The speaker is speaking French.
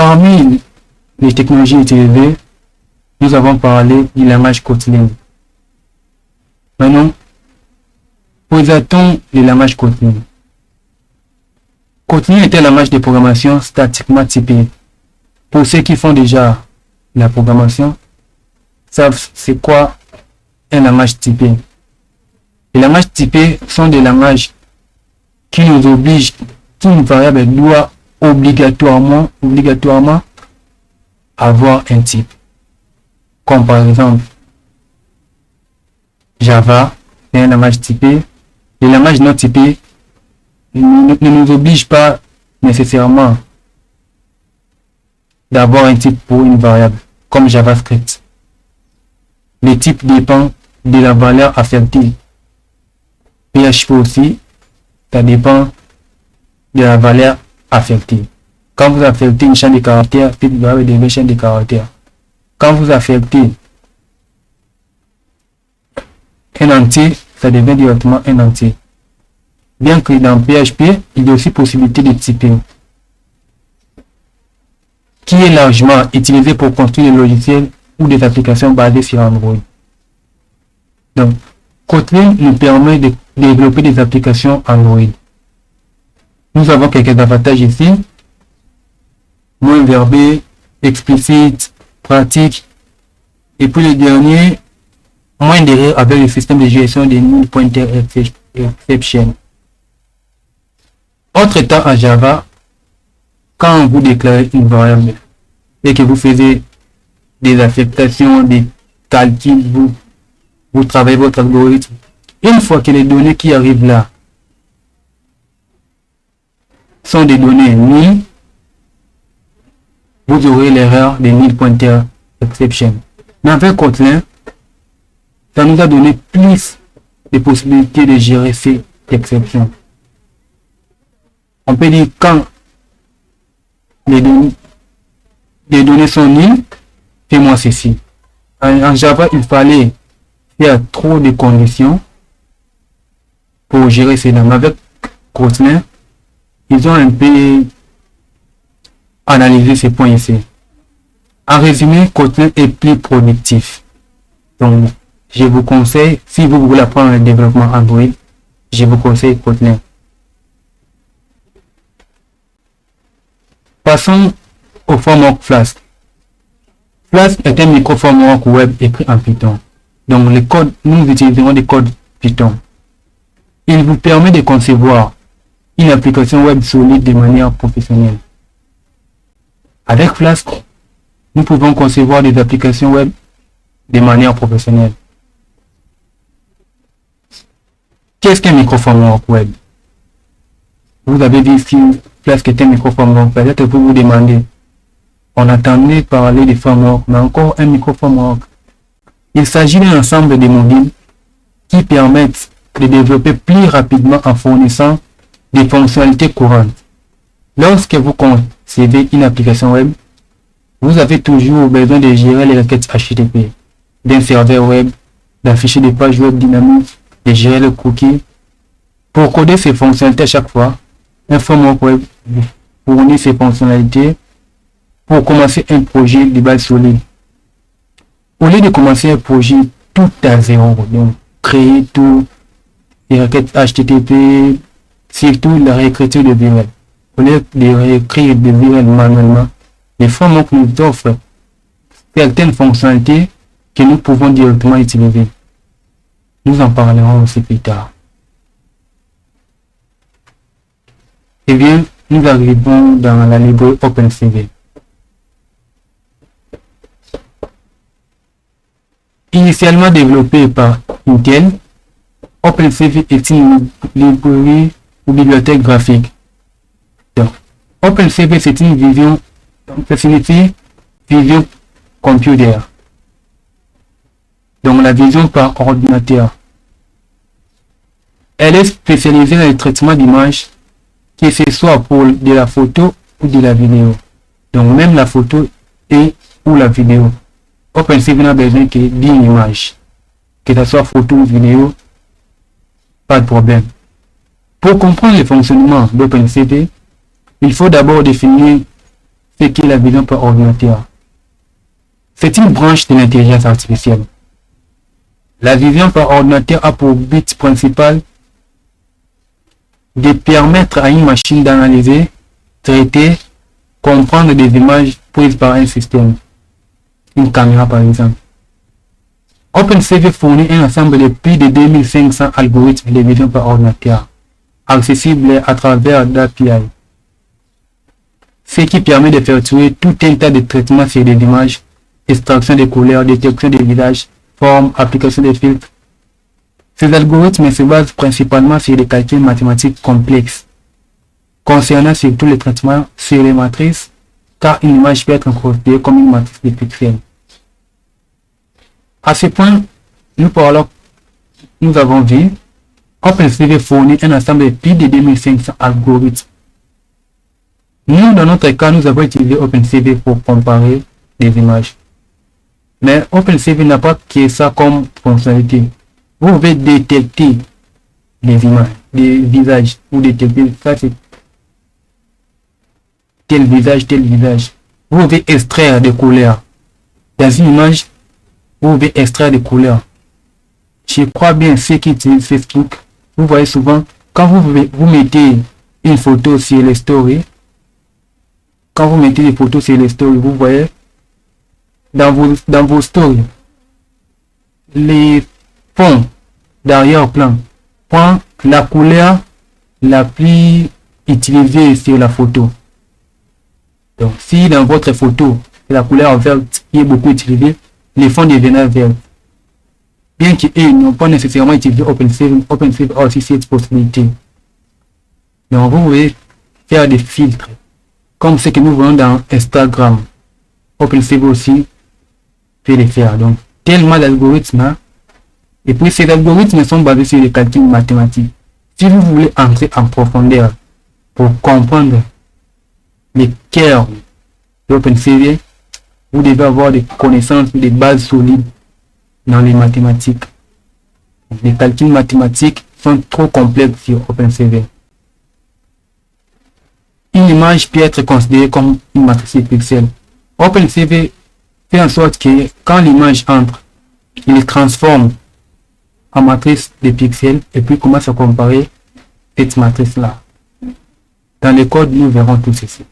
Parmi les technologies utilisées, nous avons parlé du langage Kotlin. Maintenant, posons le langage Kotlin. Kotlin est un langage de programmation statiquement typé. Pour ceux qui font déjà la programmation, savent c'est quoi un langage typé. Les langages typés sont des langages qui nous obligent qu'une variable doit obligatoirement avoir un type. Comme par exemple, Java est un langage typé. Les langages non typés ne nous obligent pas nécessairement d'avoir un type pour une variable, comme JavaScript. Le type dépend de la valeur affectée. PHP aussi, ça dépend de la valeur affectée. Quand vous affectez une chaîne de caractères, puis vous avez des chaînes de caractères. Quand vous affectez un entier, ça devient directement un entier. Bien que dans PHP, il y a aussi possibilité de typer, qui est largement utilisé pour construire des logiciels ou des applications basées sur Android. Donc, Kotlin nous permet de développer des applications Android. Nous avons quelques avantages ici. Moins verbé, explicite, pratique. Et puis le dernier, moins d'erreurs avec le système de gestion des null pointer exception. Autre temps en Java, quand vous déclarez une variable et que vous faisiez des affectations, des calculs, vous travaillez votre algorithme, une fois que les données qui arrivent là sont des données nulles, vous aurez l'erreur de null pointer exception. Mais avec Kotlin, ça nous a donné plus de possibilités de gérer ces exceptions. On peut dire quand les données sont nulles, fais-moi ceci. En Java, il fallait faire trop de conditions pour gérer cela. Mais avec Kotlin, ils ont un peu analysé ces points ici. En résumé, Kotlin est plus productif. Donc, je vous conseille, si vous voulez apprendre le développement Android, je vous conseille Kotlin. Passons au framework Flask. Flask est un micro-framework web écrit en Python. Donc, les codes, nous utiliserons des codes Python. Il vous permet de concevoir une application web solide de manière professionnelle. Avec Flask, nous pouvons concevoir des applications web de manière professionnelle. Qu'est-ce qu'un micro-framework web? Vous avez dit si Flask est un micro-framework, peut-être vous vous demandez, on attendait parler de framework, mais encore un micro-framework. Il s'agit d'un ensemble de modules qui permettent de développer plus rapidement en fournissant des fonctionnalités courantes. Lorsque vous concevez une application web, vous avez toujours besoin de gérer les requêtes HTTP, d'un serveur web, d'afficher des pages web dynamiques, de gérer le cookie. Pour coder ces fonctionnalités à chaque fois, un framework web fournit ces fonctionnalités pour commencer un projet de base solide. Au lieu de commencer un projet tout à zéro, donc créer tout, les requêtes HTTP, surtout la réécriture de URL. Au lieu de réécrire des URL manuellement, les frameworks nous offrent certaines fonctionnalités que nous pouvons directement utiliser. Nous en parlerons aussi plus tard. Et bien, nous arrivons dans la librairie OpenCV. Initialement développé par Intel, OpenCV est une librairie ou bibliothèque graphique. Donc, OpenCV c'est une vision, ça signifie vision computer. Donc la vision par ordinateur. Elle est spécialisée dans le traitement d'images, que ce soit pour de la photo ou de la vidéo. Donc même la photo et ou la vidéo. OpenCV n'a besoin que d'une image. Que ce soit photo ou vidéo, pas de problème. Pour comprendre le fonctionnement d'OpenCV, il faut d'abord définir ce qu'est la vision par ordinateur. C'est une branche de l'intelligence artificielle. La vision par ordinateur a pour but principal de permettre à une machine d'analyser, traiter, comprendre des images prises par un système, une caméra par exemple. OpenCV fournit un ensemble de plus de 2500 algorithmes de vision par ordinateur, accessibles à travers l'API, ce qui permet d'effectuer tout un tas de traitements sur des images, extraction des couleurs, détection des visages, formes, application des filtres. Ces algorithmes se basent principalement sur des calculs mathématiques complexes, concernant surtout les traitements sur les matrices, car une image peut être considérée comme une matrice de pixels. À ce point, nous avons vu OpenCV fournit un ensemble de plus de 2500 algorithmes. Nous, dans notre cas, nous avons utilisé OpenCV pour comparer des images. Mais OpenCV n'a pas que ça comme fonctionnalité. Vous pouvez détecter les images, des visages, ou détecter ça c'est tel visage, tel visage. Vous pouvez extraire des couleurs. Dans une image, vous pouvez extraire des couleurs. Je crois bien ceux qui utilisent Facebook, vous voyez souvent, quand vous mettez une photo sur les stories, quand vous mettez des photos sur les stories, vous voyez dans vos stories, les fonds d'arrière-plan prend la couleur la plus utilisée sur la photo. Donc, si dans votre photo, la couleur verte qui est beaucoup utilisée, les fonds deviennent verts. Bien qu'ils n'ont pas nécessairement utilisé OpenCV, OpenCV a aussi cette possibilité. Donc, vous pouvez faire des filtres, comme ce que nous voyons dans Instagram. OpenCV aussi peut les faire. Donc, tellement d'algorithmes. Hein? Et puis, ces algorithmes sont basés sur les calculs mathématiques. Si vous voulez entrer en profondeur pour comprendre les cœurs d'OpenCV, vous devez avoir des connaissances, des bases solides dans les mathématiques. Les calculs mathématiques sont trop complexes sur OpenCV. Une image peut être considérée comme une matrice de pixels. OpenCV fait en sorte que quand l'image entre, il transforme en matrice de pixels et puis commence à comparer cette matrice-là. Dans le code, nous verrons tout ceci.